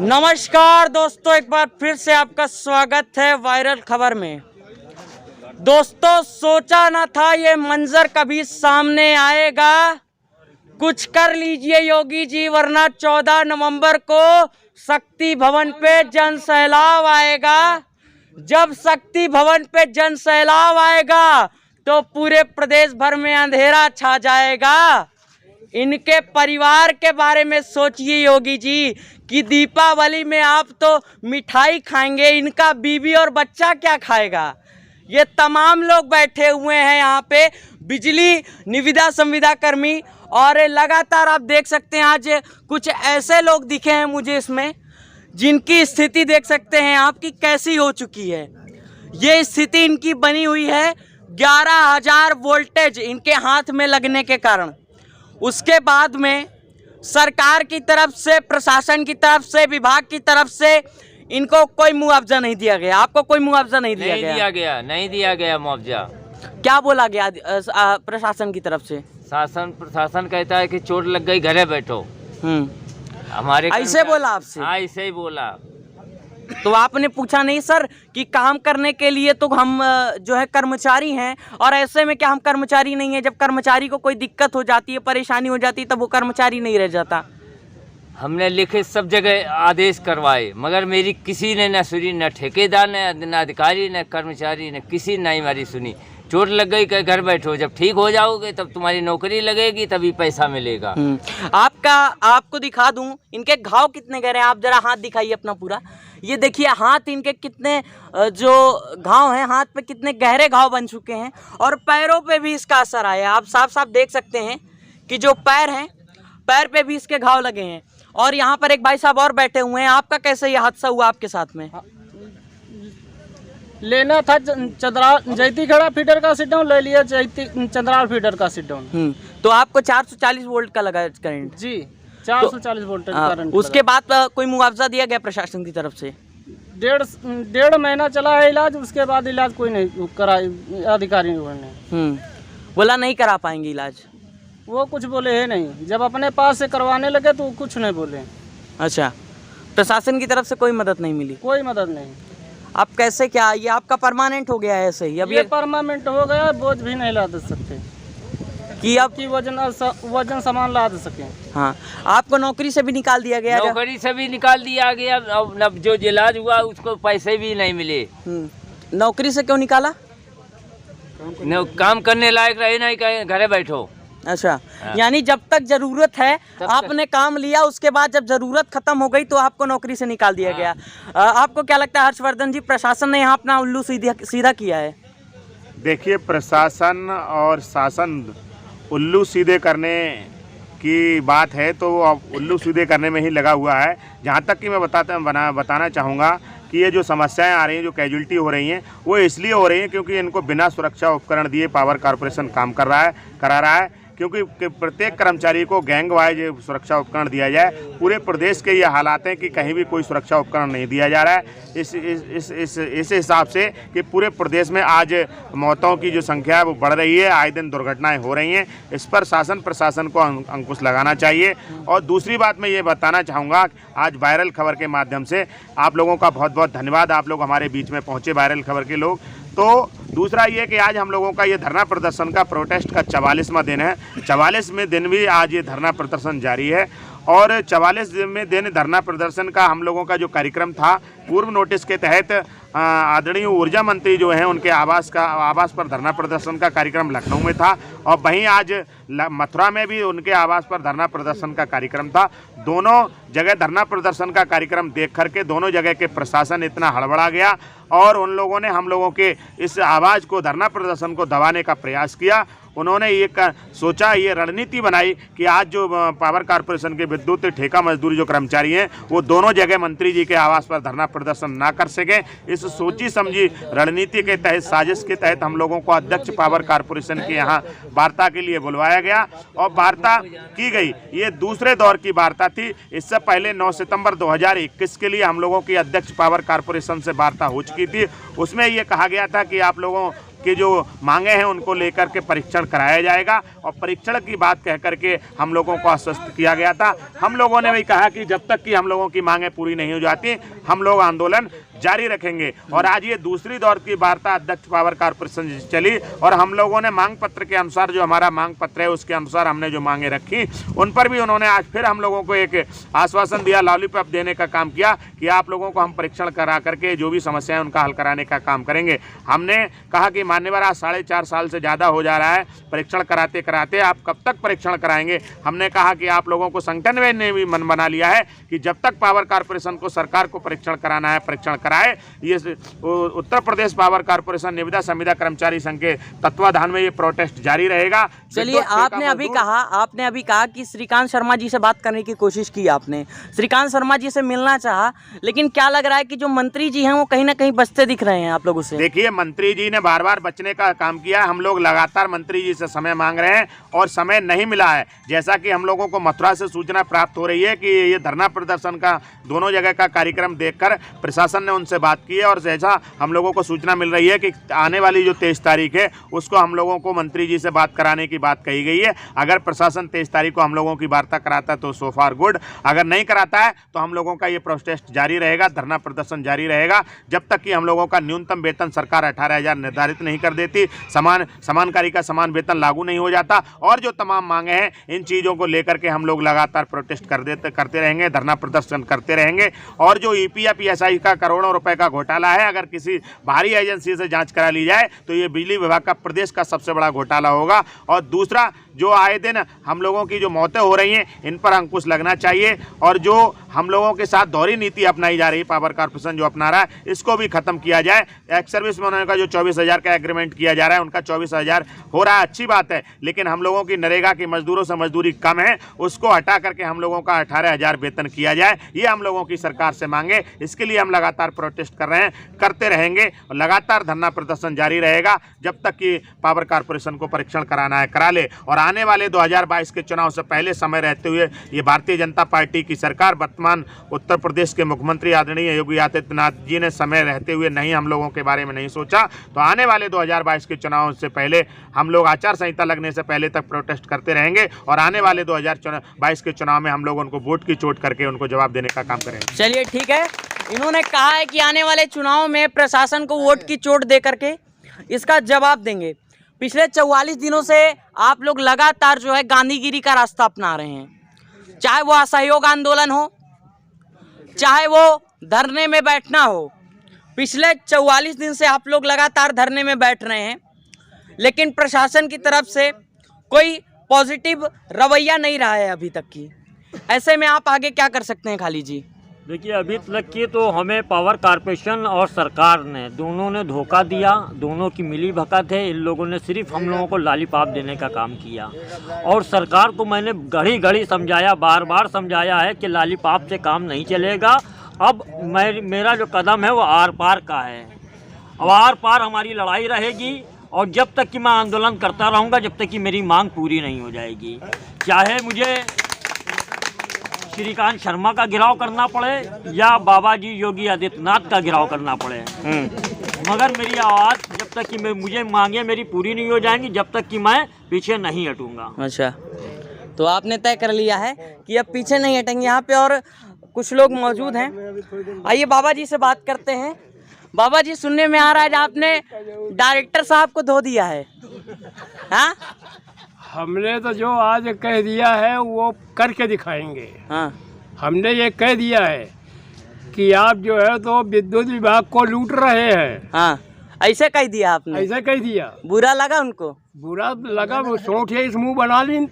नमस्कार दोस्तों, एक बार फिर से आपका स्वागत है वायरल खबर में। दोस्तों, सोचा न था ये मंजर कभी सामने आएगा। कुछ कर लीजिए योगी जी, वरना 14 नवंबर को शक्ति भवन पे जन सैलाब आएगा। जब शक्ति भवन पे जन सैलाब आएगा तो पूरे प्रदेश भर में अंधेरा छा जाएगा। इनके परिवार के बारे में सोचिए योगी जी कि दीपावली में आप तो मिठाई खाएंगे, इनका बीवी और बच्चा क्या खाएगा। ये तमाम लोग बैठे हुए हैं यहाँ पे, बिजली निविदा संविदा कर्मी, और लगातार आप देख सकते हैं आज कुछ ऐसे लोग दिखे हैं मुझे इसमें, जिनकी स्थिति देख सकते हैं आपकी कैसी हो चुकी है। ये स्थिति इनकी बनी हुई है 11,000 वोल्टेज इनके हाथ में लगने के कारण। उसके बाद में सरकार की तरफ से, प्रशासन की तरफ से, विभाग की तरफ से इनको कोई मुआवजा नहीं दिया गया। आपको कोई मुआवजा नहीं दिया गया? नहीं दिया गया मुआवजा। क्या बोला गया प्रशासन की तरफ से? प्रशासन कहता है कि चोट लग गई, घरे बैठो। हमारे ऐसे बोला आपसे? हाँ, ऐसे ही बोला। तो आपने पूछा नहीं सर कि काम करने के लिए तो हम जो है कर्मचारी हैं, और ऐसे में क्या हम कर्मचारी नहीं है? जब कर्मचारी को कोई दिक्कत हो जाती है, परेशानी हो जाती है, तब वो कर्मचारी नहीं रह जाता। हमने लिखे सब जगह आदेश करवाए, मगर मेरी किसी ने न सुनी, न ठेकेदार ने, न अधिकारी, न कर्मचारी ने, किसी ने हमारी सुनी। चोट लग गई, कहीं घर बैठो, जब ठीक हो जाओगे तब तुम्हारी नौकरी लगेगी, तभी पैसा मिलेगा। आपको दिखा दूं इनके घाव कितने गहरे हैं। आप जरा हाथ दिखाइए अपना पूरा। ये देखिए हाथ इनके कितने जो घाव हैं, हाथ पे कितने गहरे घाव बन चुके हैं, और पैरों पे भी इसका असर आया है। आप साफ साफ देख सकते हैं कि जो पैर हैं, पैर पे भी इसके घाव लगे हैं। और यहाँ पर एक भाई साहब और बैठे हुए हैं। आपका कैसे ये हादसा हुआ आपके साथ में? लेना था जैती खड़ा फीडर का सिट डाउन, ले लिया चंद्राल फीडर का सिट डाउन। तो आपको 440 वोल्ट का लगा करंट? जी, 440 वोल्ट का करंट। उसके बाद कोई मुआवजा दिया गया प्रशासन की तरफ से? डेढ़ महीना चला है इलाज, उसके बाद इलाज कोई नहीं करा अधिकारी ने। बोला नहीं करा पाएंगे इलाज। वो कुछ बोले है नहीं, जब अपने पास से करवाने लगे तो कुछ नहीं बोले। अच्छा, प्रशासन की तरफ से कोई मदद नहीं मिली? कोई मदद नहीं। आप कैसे, क्या ये आपका परमानेंट हो गया है ऐसे ही? अब ये परमानेंट हो गया, बोझ भी नहीं ला दे सकते कि अब की वजन सामान ला दे सके। हाँ, आपको नौकरी से भी निकाल दिया गया? नौकरी से भी निकाल दिया गया। अब जो इलाज हुआ उसको पैसे भी नहीं मिले। नौकरी से क्यों निकाला? काम करने लायक रहे नहीं, कहीं घरे बैठो। अच्छा, यानी जब तक जरूरत है आपने काम लिया, उसके बाद जब जरूरत खत्म हो गई तो आपको नौकरी से निकाल दिया गया। आपको क्या लगता है हर्षवर्धन जी, प्रशासन ने यहाँ अपना उल्लू सीधा किया है? देखिए, प्रशासन और शासन उल्लू सीधे करने की बात है तो अब उल्लू सीधे करने में ही लगा हुआ है। जहाँ तक कि मैं बताना चाहूँगा कि ये जो समस्याएं आ रही हैं, जो कैजुअलिटी हो रही हैं, वो इसलिए हो रही हैं क्योंकि इनको बिना सुरक्षा उपकरण दिए पावर कॉरपोरेशन काम करा रहा है। क्योंकि प्रत्येक कर्मचारी को गैंग वाइज सुरक्षा उपकरण दिया जाए। पूरे प्रदेश के ये हालात हैं कि कहीं भी कोई सुरक्षा उपकरण नहीं दिया जा रहा है। इस हिसाब से कि पूरे प्रदेश में आज मौतों की जो संख्या है वो बढ़ रही है, आए दिन दुर्घटनाएं हो रही हैं। इस पर शासन प्रशासन को अंकुश लगाना चाहिए। और दूसरी बात मैं ये बताना चाहूँगा, आज वायरल खबर के माध्यम से आप लोगों का बहुत बहुत धन्यवाद, आप लोग हमारे बीच में पहुँचे, वायरल खबर के लोग। तो दूसरा ये कि आज हम लोगों का ये धरना प्रदर्शन का प्रोटेस्ट का 44वां दिन है। 44वें दिन भी आज ये धरना प्रदर्शन जारी है। और 44वें दिन धरना प्रदर्शन का हम लोगों का जो कार्यक्रम था, पूर्व नोटिस के तहत आदरणीय ऊर्जा मंत्री जो हैं उनके आवास पर धरना प्रदर्शन का कार्यक्रम लखनऊ में था, और वहीं आज मथुरा में भी उनके आवास पर धरना प्रदर्शन का कार्यक्रम था। दोनों जगह धरना प्रदर्शन का कार्यक्रम देख करके दोनों जगह के प्रशासन इतना हड़बड़ा गया, और उन लोगों ने हम लोगों के इस आवाज़ को, धरना प्रदर्शन को दबाने का प्रयास किया। उन्होंने ये सोचा, ये रणनीति बनाई कि आज जो पावर कॉरपोरेशन के विद्युत ठेका मजदूरी जो कर्मचारी हैं वो दोनों जगह मंत्री जी के आवास पर धरना प्रदर्शन ना कर सके। इस सोची समझी रणनीति के तहत, साजिश के तहत हम लोगों को अध्यक्ष पावर कॉरपोरेशन के यहाँ वार्ता के लिए बुलवाया गया और वार्ता की गई। ये दूसरे दौर की वार्ता थी। इससे पहले 9 सितंबर 2021 के लिए हम लोगों की अध्यक्ष पावर कॉरपोरेशन से वार्ता हो चुकी थी। उसमें ये कहा गया था कि आप लोगों कि जो मांगे हैं उनको लेकर के परीक्षण कराया जाएगा। और परीक्षण की बात कह करके हम लोगों को आश्वस्त किया गया था। हम लोगों ने भी कहा कि जब तक कि हम लोगों की मांगें पूरी नहीं हो जाती हम लोग आंदोलन जारी रखेंगे। और आज ये दूसरी दौर की वार्ता अध्यक्ष पावर कारपोरेशन से चली और हम लोगों ने मांग पत्र के अनुसार, जो हमारा मांग पत्र है उसके अनुसार हमने जो मांगे रखी, उन पर भी उन्होंने आज फिर हम लोगों को एक आश्वासन दिया, लॉलीपॉप देने का काम किया कि आप लोगों को हम परीक्षण करा करके जो भी समस्या है उनका हल कराने का काम करेंगे। हमने कहा कि मान्यवर आज 4.5 साल से ज़्यादा हो जा रहा है परीक्षण कराते कराते, आप कब तक परीक्षण कराएंगे। हमने कहा कि आप लोगों को संगठन में ने भी मन बना लिया है कि जब तक पावर कारपोरेशन को, सरकार को परीक्षण कराना है परीक्षण कराए। ये उत्तर प्रदेश पावर कारपोरेशन निविदा संविदा कर्मचारी संघ के तत्वाधान में ये प्रोटेस्ट जारी रहेगा। चलिए, आपने अभी कहा कि श्रीकांत शर्मा जी से बात करने की कोशिश की आपने, श्रीकांत शर्मा जी से मिलना चाहा, लेकिन क्या लग रहा है कि जो मंत्री जी हैं वो कहीं ना कहीं बचते दिख रहे हैं आप लोगों से। देखिए, मंत्री जी ने बार बार बचने का काम किया। हम लोग लगातार मंत्री जी से समय मांग रहे हैं और समय नहीं मिला है। जैसा कि हम लोगों को मथुरा से सूचना प्राप्त हो रही है कि ये धरना प्रदर्शन का दोनों जगह का कार्यक्रम देखकर प्रशासन ने उनसे बात की है और जैसा हम लोगों को सूचना मिल रही है कि आने वाली जो 23 तारीख है उसको हम लोगों को मंत्री जी से बात कराने की बात कही गई है। अगर प्रशासन 23 तारीख को हम लोगों की वार्ता कराता है तो सो फार गुड, अगर नहीं कराता है तो हम लोगों का ये प्रोटेस्ट जारी रहेगा, धरना प्रदर्शन जारी रहेगा जब तक कि हम लोगों का न्यूनतम वेतन सरकार 18,000 निर्धारित नहीं कर देती, समान कार्य का समान वेतन लागू नहीं हो जाता। और जो तमाम मांगे हैं इन चीज़ों को लेकर के हम लोग लगातार प्रोटेस्ट करते रहेंगे, धरना प्रदर्शन करते रहेंगे। और जो ईपीएफ ईएसआई का करोड़ों रुपए का घोटाला है, अगर किसी बाहरी एजेंसी से जांच करा ली जाए तो ये बिजली विभाग का प्रदेश का सबसे बड़ा घोटाला होगा। और दूसरा, जो आए दिन हम लोगों की जो मौतें हो रही हैं इन पर अंकुश लगना चाहिए और जो हम लोगों के साथ दोहरी नीति अपनाई जा रही है, पावर कारपोरेशन जो अपना रहा है, इसको भी खत्म किया जाए। एक्स सर्विस मैनों का जो 24,000 का एग्रीमेंट किया जा रहा है उनका 24,000 हो रहा है, अच्छी बात है, लेकिन हम लोगों की नरेगा की मजदूरों से मजदूरी कम है, उसको हटा करके हम लोगों का 18,000 वेतन किया जाए। ये हम लोगों की सरकार से मांगे, इसके लिए हम लगातार प्रोटेस्ट कर रहे हैं, करते रहेंगे और लगातार धरना प्रदर्शन जारी रहेगा जब तक कि पावर कारपोरेशन को परीक्षण कराना है करा ले। और आने वाले 2022 के चुनाव से पहले समय रहते हुए ये भारतीय जनता पार्टी की सरकार, वर्तमान उत्तर प्रदेश के मुख्यमंत्री आदरणीय योगी आदित्यनाथ जी ने समय रहते हुए नहीं हम लोगों के बारे में नहीं सोचा, तो आने वाले 2022 के चुनाव से पहले हम लोग आचार संहिता लगने से पहले तक प्रोटेस्ट करते रहेंगे और आने वाले 2022 के चुनाव में हम लोग उनको वोट की चोट करके उनको जवाब देने का काम करेंगे। चलिए, ठीक है, इन्होंने कहा है कि आने वाले चुनाव में प्रशासन को वोट की चोट दे करके इसका जवाब देंगे। पिछले 44 दिनों से आप लोग लगातार जो है गांधीगिरी का रास्ता अपना रहे हैं, चाहे वो असहयोग आंदोलन हो, चाहे वो धरने में बैठना हो। पिछले 44 दिन से आप लोग लगातार धरने में बैठ रहे हैं, लेकिन प्रशासन की तरफ से कोई पॉजिटिव रवैया नहीं रहा है अभी तक की। ऐसे में आप आगे क्या कर सकते हैं खाली जी? देखिए, अभी तक की तो हमें पावर कारपोरेशन और सरकार ने दोनों ने धोखा दिया, दोनों की मिली भगत है। इन लोगों ने सिर्फ हम लोगों को लॉलीपॉप देने का काम किया और सरकार को मैंने घड़ी घड़ी समझाया, बार बार समझाया है कि लॉलीपॉप से काम नहीं चलेगा। अब मेरा जो कदम है वो आर पार का है, अब आर पार हमारी लड़ाई रहेगी और जब तक कि मैं आंदोलन करता रहूँगा, जब तक कि मेरी मांग पूरी नहीं हो जाएगी, चाहे मुझे श्रीकांत शर्मा का गिराव करना पड़े या बाबा जी योगी आदित्यनाथ का गिराव करना पड़े, मगर मेरी आवाज़ जब तक कि मुझे मांगे मेरी पूरी नहीं हो जाएंगी, जब तक कि मैं पीछे नहीं हटूंगा। अच्छा, तो आपने तय कर लिया है कि अब पीछे नहीं हटेंगे। यहाँ पे और कुछ लोग मौजूद हैं, आइए बाबा जी से बात करते हैं। बाबा जी, सुनने में आ रहा है आपने डायरेक्टर साहब को धो दिया है। हाँ, हमने तो जो आज कह दिया है वो करके दिखाएंगे। हाँ, हमने ये कह दिया है कि आप जो है तो विद्युत विभाग को लूट रहे हैं। हाँ, ऐसे कह दिया आपने? ऐसा कह दिया। बुरा लगा उनको? बुरा लगा, वो सोचे इस मुंह बना ली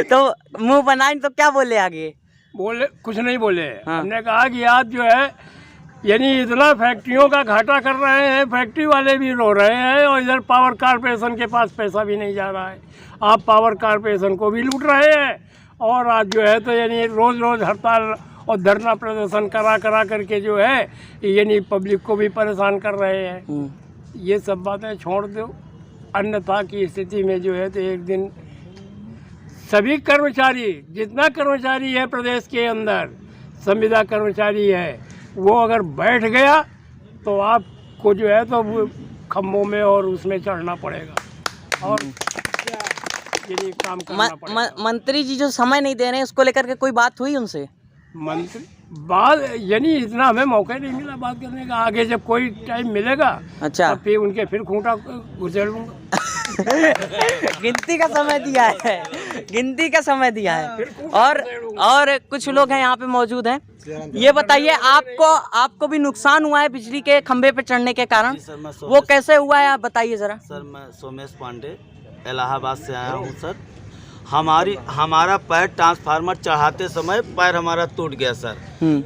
तो मुंह बनाए तो क्या बोले आगे? बोले कुछ नहीं बोले। हाँ। हमने कहा कि आप जो है यानी इतना फैक्ट्रियों का घाटा कर रहे हैं, फैक्ट्री वाले भी रो रहे हैं और इधर पावर कारपोरेशन के पास पैसा भी नहीं जा रहा है। आप पावर कारपोरेशन को भी लूट रहे हैं और आज जो है तो यानी रोज़ रोज़ हड़ताल और धरना प्रदर्शन करा करके जो है यानी पब्लिक को भी परेशान कर रहे हैं। ये सब बातें छोड़ दो, अन्यथा की स्थिति में जो है तो एक दिन सभी कर्मचारी, जितना कर्मचारी है प्रदेश के अंदर, संविदा कर्मचारी है, वो अगर बैठ गया तो आपको जो है तो खम्भों में और उसमें चढ़ना पड़ेगा और यही काम करना पड़ेगा। मंत्री जी जो समय नहीं दे रहे हैं उसको लेकर के कोई बात हुई उनसे? मंत्री बात यानी इतना हमें मौका नहीं मिला बात करने का। आगे जब कोई टाइम मिलेगा अच्छा तो फिर उनके फिर खूंटा उछलूंगा। गिनती का समय दिया है, गिनती का समय दिया है। और कुछ लोग हैं यहाँ पे मौजूद हैं। ये बताइए आपको भी नुकसान हुआ है बिजली के खंभे पे चढ़ने के कारण? वो कैसे हुआ है आप बताइए जरा। सर मैं सोमेश पांडे इलाहाबाद से आया हूँ सर। हमारा पैर ट्रांसफार्मर चढ़ाते समय पैर हमारा टूट गया सर।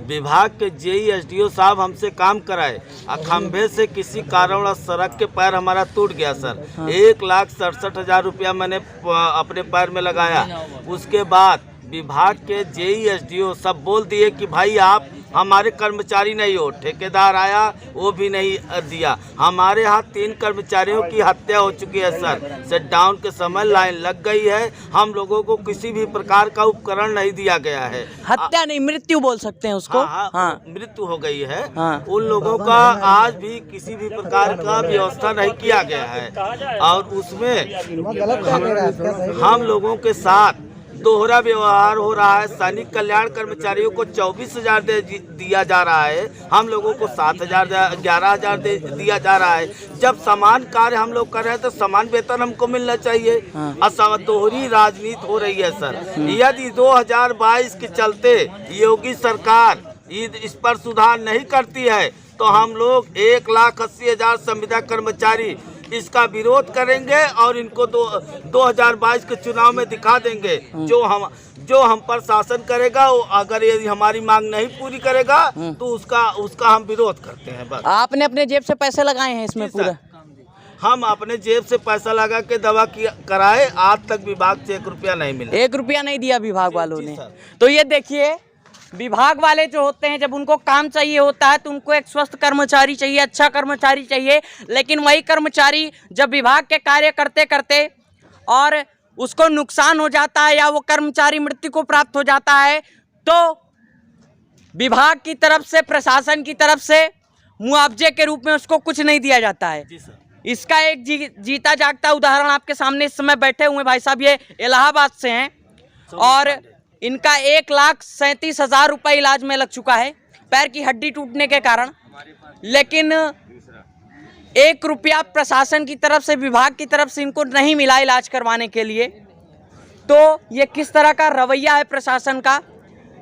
विभाग के जेई एसडीओ साहब हमसे काम कराए और खंभे से किसी कारणवश सड़क के पैर हमारा टूट गया सर। 1,67,000 रुपया मैंने अपने पैर में लगाया। उसके बाद विभाग के जेई एसडीओ सब बोल दिए कि भाई आप हमारे कर्मचारी नहीं हो। ठेकेदार आया वो भी नहीं दिया। हमारे यहाँ 3 कर्मचारियों की हत्या हो चुकी है सर। शटडाउन के समय लाइन लग गई है। हम लोगों को किसी भी प्रकार का उपकरण नहीं दिया गया है। हत्या नहीं, मृत्यु बोल सकते हैं उसको। हाँ, मृत्यु हो गई है। हाँ। उन लोगों का आज भी किसी भी प्रकार का व्यवस्था नहीं किया गया है और उसमें हम लोगों के साथ दोहरा व्यवहार हो रहा है। सैनिक कल्याण कर्मचारियों को 24,000 दिया जा रहा है, हम लोगों को 7,000 11,000 दिया जा रहा है। जब समान कार्य हम लोग कर रहे हैं तो समान वेतन हमको मिलना चाहिए। दोहरी राजनीति हो रही है सर। यदि 2022 के चलते योगी सरकार इस पर सुधार नहीं करती है तो हम लोग 1,80,000 संविदा कर्मचारी इसका विरोध करेंगे और इनको 2022 के चुनाव में दिखा देंगे। जो हम पर शासन करेगा वो अगर यदि हमारी मांग नहीं पूरी करेगा तो उसका हम विरोध करते हैं। बस आपने अपने जेब से पैसे लगाए हैं इसमें पूरा? हम अपने जेब से पैसा लगा के दवा कराए। आज तक विभाग से 1 रुपया नहीं मिला। 1 रुपया नहीं दिया विभाग वालों ने। तो ये देखिए, विभाग वाले जो होते हैं जब उनको काम चाहिए होता है तो उनको एक स्वस्थ कर्मचारी चाहिए, अच्छा कर्मचारी चाहिए। लेकिन वही कर्मचारी जब विभाग के कार्य करते करते और उसको नुकसान हो जाता है या वो कर्मचारी मृत्यु को प्राप्त हो जाता है तो विभाग की तरफ से, प्रशासन की तरफ से मुआवजे के रूप में उसको कुछ नहीं दिया जाता है। इसका एक जीता जागता उदाहरण आपके सामने इस समय बैठे हुए भाई साहब ये इलाहाबाद से हैं और इनका 1,37,000 रुपये इलाज में लग चुका है पैर की हड्डी टूटने के कारण। लेकिन 1 रुपया प्रशासन की तरफ से, विभाग की तरफ से इनको नहीं मिला इलाज करवाने के लिए। तो ये किस तरह का रवैया है प्रशासन का?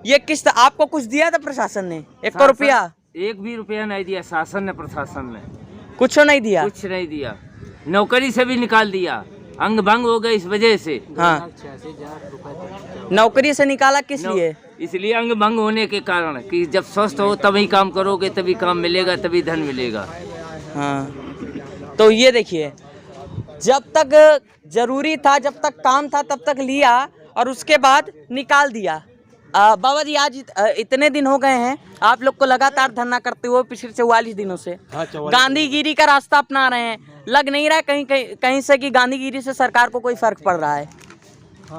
ये आपको कुछ दिया था प्रशासन ने? 1 रुपया? 1 भी रुपया नहीं दिया शासन ने, प्रशासन ने कुछ नहीं दिया। कुछ नहीं दिया। नौकरी से भी निकाल दिया, अंग भंग हो गए इस वजह से। हाँ, नौकरी से निकाला किस लिए? इसलिए अंग भंग होने के कारण कि जब स्वस्थ हो तभी काम करोगे, तभी काम मिलेगा, तभी धन मिलेगा। हाँ, तो ये देखिए, जब तक जरूरी था, जब तक काम था तब तक लिया और उसके बाद निकाल दिया। बाबा जी, आज इतने दिन हो गए हैं आप लोग को लगातार धरना करते हुए, पिछले 44 दिनों से गांधीगिरी का रास्ता अपना रहे हैं। लग नहीं रहा है कहीं से कि गांधीगिरी से सरकार को कोई फर्क पड़ रहा है?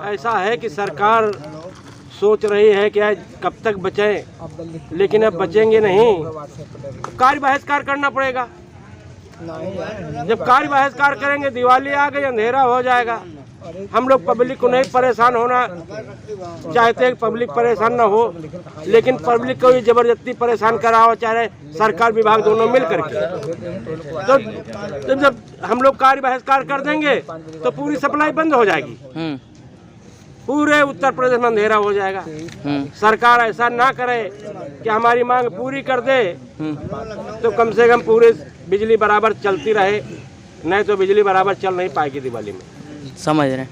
ऐसा है कि सरकार सोच रही है कि कब तक बचें, लेकिन अब बचेंगे नहीं। कार्य बहिष्कार करना पड़ेगा। जब कार्य बहिष्कार करेंगे, दिवाली आ गई, अंधेरा हो जाएगा। हम लोग पब्लिक को नहीं परेशान होना चाहते, पब्लिक परेशान ना हो, लेकिन पब्लिक को भी जबरदस्ती परेशान करा हो, चाहे सरकार विभाग दोनों मिल करके। तो जब हम लोग कार्य बहिष्कार कर देंगे तो पूरी सप्लाई बंद हो जाएगी, पूरे उत्तर प्रदेश में अंधेरा हो जाएगा। सरकार ऐसा ना करे कि हमारी मांग पूरी कर दे, तो कम से कम पूरे बिजली बराबर चलती रहे, नहीं तो बिजली बराबर चल नहीं पाएगी दिवाली में। समझ रहे हैं।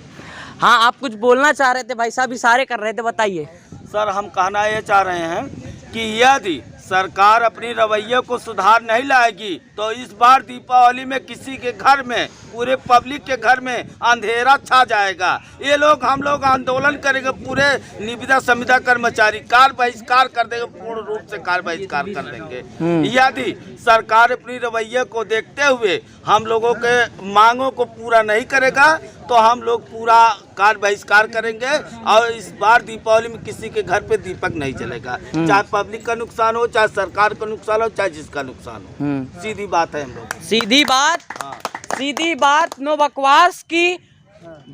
हाँ, आप कुछ बोलना चाह रहे थे भाई साहब, इशारे कर रहे थे, बताइए। सर, हम कहना ये चाह रहे हैं कि यदि सरकार अपनी रवैये को सुधार नहीं लाएगी तो इस बार दीपावली में किसी के घर में, पूरे पब्लिक के घर में अंधेरा छा जाएगा। ये लोग, हम लोग आंदोलन करेंगे, पूरे निविदा संविदा कर्मचारी कार्य बहिष्कार कर देंगे, पूर्ण रूप से कार्य बहिष्कार कर देंगे। यदि सरकार अपनी रवैये को देखते हुए हम लोगों के मांगों को पूरा नहीं करेगा तो हम लोग पूरा कार्य बहिष्कार करेंगे और इस बार दीपावली में किसी के घर पे दीपक नहीं जलेगा, चाहे पब्लिक का नुकसान हो, चाहे सरकार का नुकसान हो, चाहे जिसका नुकसान हो। सीधी बात है हम लोग, सीधी बात, हाँ। सीधी बात, नो बकवास की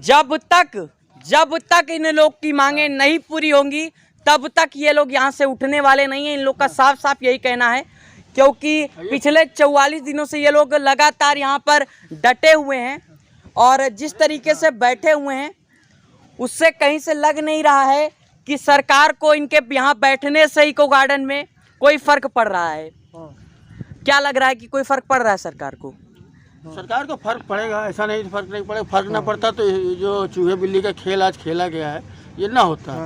जब तक इन लोग की मांगे नहीं पूरी होंगी तब तक ये लोग यहाँ से उठने वाले नहीं हैं। इन लोग का साफ साफ यही कहना है, क्योंकि पिछले 44 दिनों से ये लोग लगातार यहाँ पर डटे हुए हैं और जिस तरीके से बैठे हुए हैं उससे कहीं से लग नहीं रहा है कि सरकार को इनके यहाँ बैठने से इको गार्डन में कोई फर्क पड़ रहा है। क्या लग रहा है कि कोई फर्क पड़ रहा है सरकार को? सरकार को फर्क पड़ेगा, ऐसा नहीं फर्क नहीं पड़ेगा। फर्क ना पड़ता तो जो चूहे बिल्ली का खेल आज खेला गया है ये ना होता।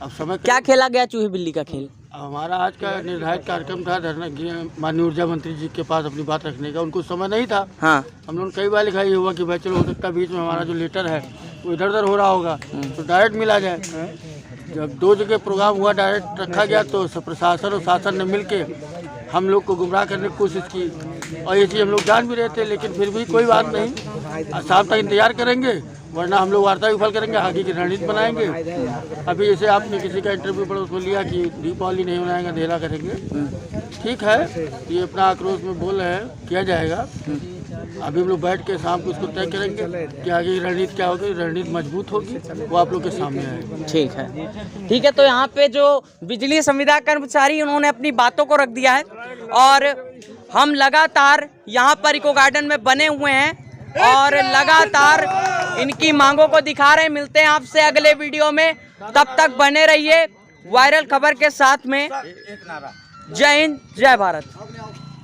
अब समय क्या खेला गया चूहे बिल्ली का खेल? हमारा आज का निर्धारित कार्यक्रम था धरना, माननीय ऊर्जा मंत्री जी के पास अपनी बात रखने का, उनको समय नहीं था। हाँ, हम लोगों ने कई बार लिखा ये हुआ कि भाई चलो हो सकता बीच में हमारा जो लेटर है वो इधर उधर हो रहा होगा तो डायरेक्ट मिला जाए। जब 2 जगह प्रोग्राम हुआ डायरेक्ट रखा गया तो प्रशासन और शासन ने मिलके हम लोग को गुमराह करने की कोशिश की और ये चीज़ हम लोग जान भी रहे थे, लेकिन फिर भी कोई बात नहीं, शाम तक इंतजार करेंगे वरना हम लोग वार्ता विफल करेंगे, आगे की रणनीति बनाएंगे। अभी जैसे आपने किसी का इंटरव्यू पढ़ा उसमें लिया कि दीपावली नहीं मनाएंगे, अंधेरा करेंगे। ठीक है, ये अपना आक्रोश में बोल रहे हैं, किया जाएगा। अभी हम लोग बैठ के शाम को उसको तय करेंगे कि आगे की रणनीति क्या होगी, रणनीति मजबूत होगी वो आप लोग के सामने आएगी। ठीक है। तो यहाँ पे जो बिजली संविदा कर्मचारी उन्होंने अपनी बातों को रख दिया है और हम लगातार यहाँ पर इको गार्डन में बने हुए हैं और लगातार इनकी मांगों को दिखा रहे हैं। मिलते हैं आपसे अगले वीडियो में, तब तक बने रहिए वायरल खबर के साथ में। जय हिंद, जय भारत।